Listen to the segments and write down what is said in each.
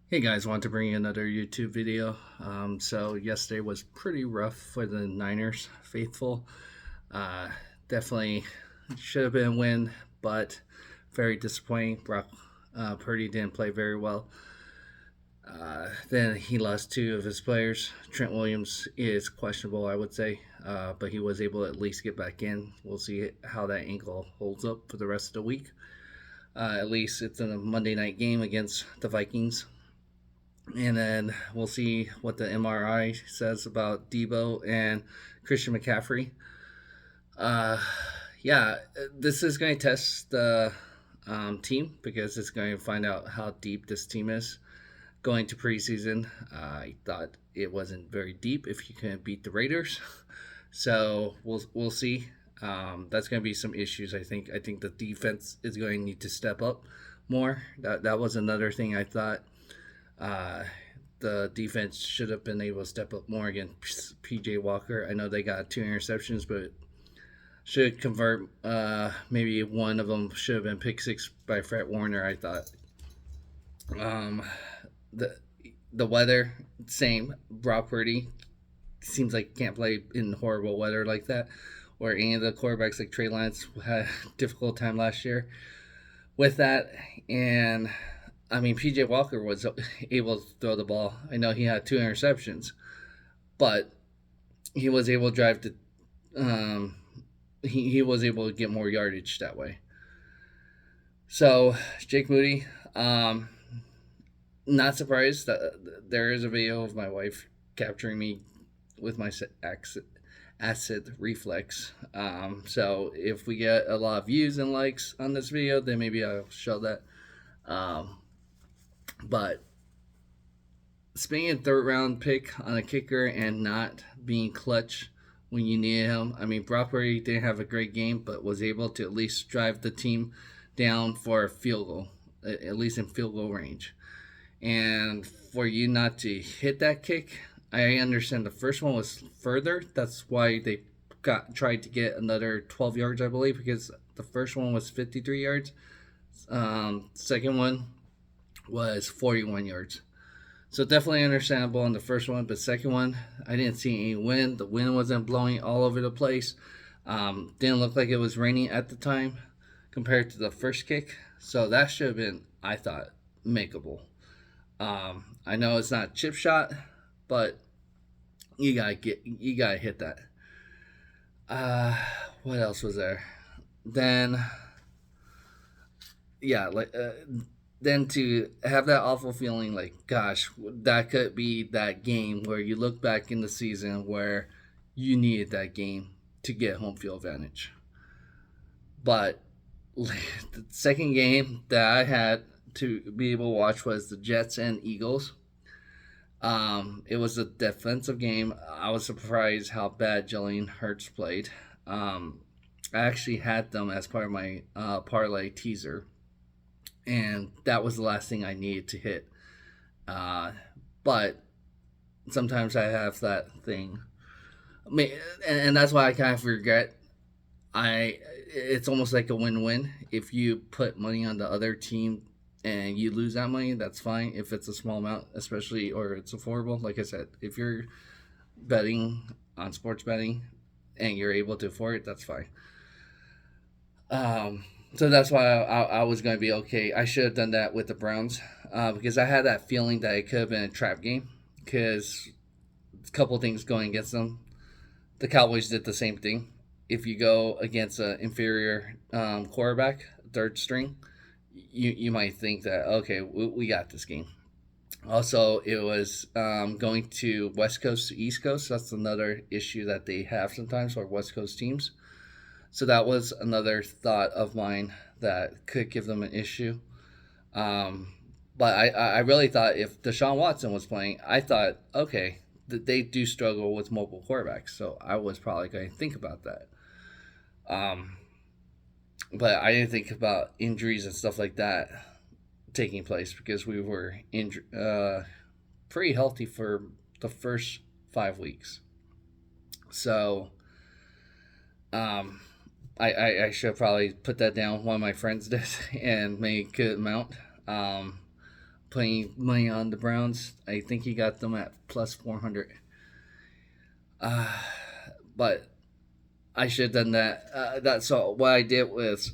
Hey guys, want to bring you another YouTube video. So yesterday was pretty rough for the Niners faithful. Uh, Definitely should have been a win, but very disappointing. Brock Purdy didn't play very well. Then he lost two of his players. Trent Williams is questionable, I would say, but he was able to at least get back in. We'll see how that ankle holds up for the rest of the week. At least it's in a Monday night game against the Vikings. And then we'll see what the MRI says about Debo and Christian McCaffrey. Uh, yeah, this is going to test the team because it's going to find out how deep this team is. Going to preseason, I thought it wasn't very deep if you can beat the Raiders. So we'll see. That's going to be some issues. I think the defense is going to need to step up more. That was another thing I thought uh, the defense should have been able to step up more against PJ Walker. I know they got two interceptions, but should convert. Maybe one of them should have been pick six by Fred Warner. I thought. Um, the the weather same. Brock Purdy seems like can't play in horrible weather like that, or any of the quarterbacks like Trey Lance had a difficult time last year with that. And I mean, PJ Walker was able to throw the ball. I know he had two interceptions, but he was able to drive the. Um, he was able to get more yardage that way. So Jake Moody, um, not surprised that there is a video of my wife capturing me with my acid reflex. So if we get a lot of views and likes on this video, then maybe I'll show that. Um, but spending a third round pick on a kicker and not being clutch when you needed him. I mean, Brock Purdy didn't have a great game, but was able to at least drive the team down for a field goal, at least in field goal range. And for you not to hit that kick, I understand the first one was further. That's why they tried to get another 12 yards, I believe, because the first one was 53 yards. Second one was 41 yards. So definitely understandable on the first one, but second one, I didn't see any wind. The wind wasn't blowing all over the place. Didn't look like it was raining at the time compared to the first kick. So that should have been, I thought, makeable. I know it's not chip shot, but you gotta hit that. Uh, what else was there? Then yeah, then to have that awful feeling like, gosh, that could be that game where you look back in the season where you needed that game to get home field advantage. But the second game that I had to be able to watch was the Jets and Eagles. It was a defensive game. I was surprised how bad Jalen Hurts played. I actually had them as part of my parlay teaser, and that was the last thing I needed to hit. Uh, but sometimes I have that thing. I mean, and that's why I kind of regret. It's almost like a win-win. If you put money on the other team and you lose that money, that's fine. If it's a small amount, especially or it's affordable, like I said, if you're betting on sports betting and you're able to afford it, that's fine. Um, so that's why I was going to be okay. I should have done that with the Browns because I had that feeling that it could have been a trap game because a couple things going against them. The Cowboys did the same thing. If you go against an inferior quarterback, third string, you might think that okay, we got this game. Also, it was going to West Coast to East Coast. That's another issue that they have sometimes for West Coast teams. So that was another thought of mine that could give them an issue. Um, but I really thought if Deshaun Watson was playing, I thought, okay, that they do struggle with mobile quarterbacks. So I was probably going to think about that. Um, but I didn't think about injuries and stuff like that taking place because we were pretty healthy for the first 5 weeks. So um, I should probably put that down. One of my friends did and made a good amount. Um, putting money on the Browns. I think he got them at plus 400. Uh, but I should have done that. So what I did was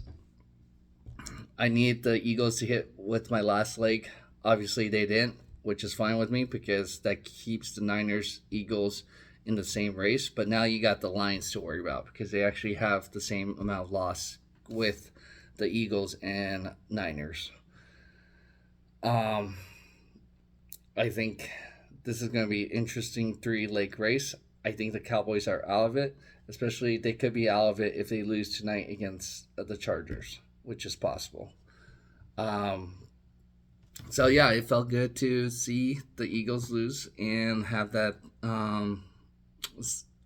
I need the Eagles to hit with my last leg. Obviously, they didn't, which is fine with me because that keeps the Niners, Eagles in the same race. But now you got the Lions to worry about because they actually have the same amount of loss with the Eagles and Niners. Um, I think this is going to be an interesting three-leg race. I think the Cowboys are out of it, especially they could be out of it if they lose tonight against the Chargers, which is possible. Um, so yeah, it felt good to see the Eagles lose and have that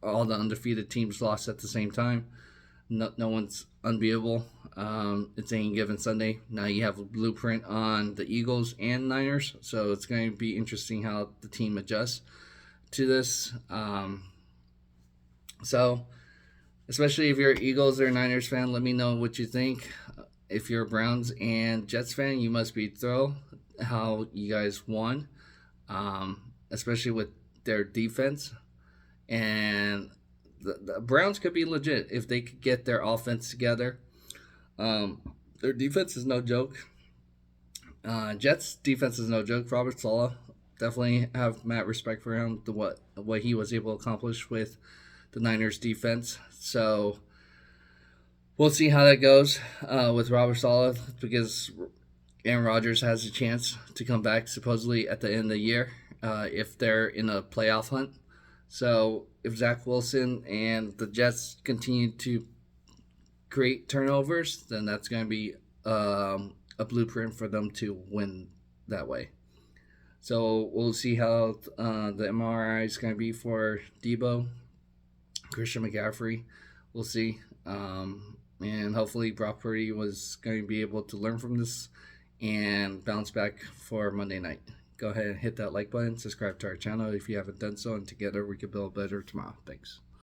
all the undefeated teams lost at the same time. No one's unbeatable. It's any given Sunday. Now you have a blueprint on the Eagles and Niners, so it's going to be interesting how the team adjusts to this. So, especially if you're an Eagles or Niners fan, let me know what you think. If you're a Browns and Jets fan, you must be thrilled how you guys won, especially with their defense. And the Browns could be legit if they could get their offense together. Their defense is no joke. Jets defense is no joke. Robert Saleh, definitely have mad respect for him. What he was able to accomplish with the Niners defense. So we'll see how that goes with Robert Saleh because Aaron Rodgers has a chance to come back supposedly at the end of the year if they're in a playoff hunt. So if Zach Wilson and the Jets continue to create turnovers, then that's going to be a blueprint for them to win that way. So we'll see how the MRI is going to be for Debo, Christian McCaffrey. We'll see. And hopefully Brock Purdy was going to be able to learn from this and bounce back for Monday night. Go ahead and hit that like button, subscribe to our channel if you haven't done so, and together we can build better tomorrow. Thanks.